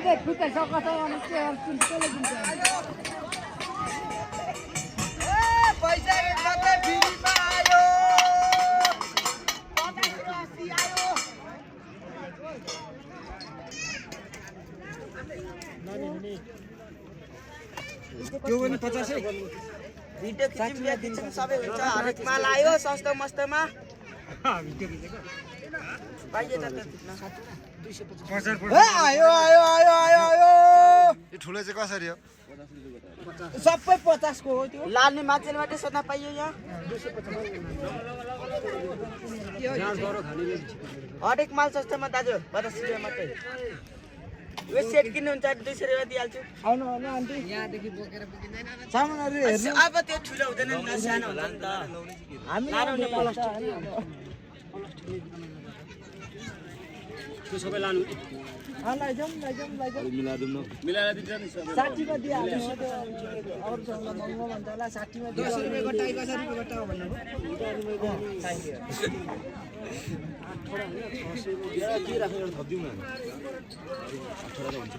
त्यो पनि 50 है भिडियो खिच्यौं सबै हुन्छ हरेक माल आयो सस्तो मस्तोमा भिडियो खिचेको पाइए त आयो आयो आयो आयो आयो यो ठुलो चाहिँ कसरी हो सबै 50 को हो त्यो लाने मान्छेले मात्रै सोध्न पाइयो यहाँ हरेक माल सस्तोमा दाजु 50 रुपैयाँ मात्रै यो सेट किन्नुहुन्छ 200 रुपैयाँ दिइहाल्छु आउनु आउनु आन्टी यहाँदेखि बोकेर पुगिँदैन सामानहरु हेर्नु अब त्यो ठुलो हुँदैन नि त सानो हुन्छ नि त हामी लानु त्यो सबै लानु लैजाउँ मिलाएर दिन्छ नि सबै 60 मा दिइहाल्नु अरु सँग महँगो भन्छ होला 60 मा 10 रुपैयाँको टाइ 10 रुपैयाँको टाउ भन्नु थ्यांक यू थोडा के राखेर थप्दिउँ न 18 हुन्छ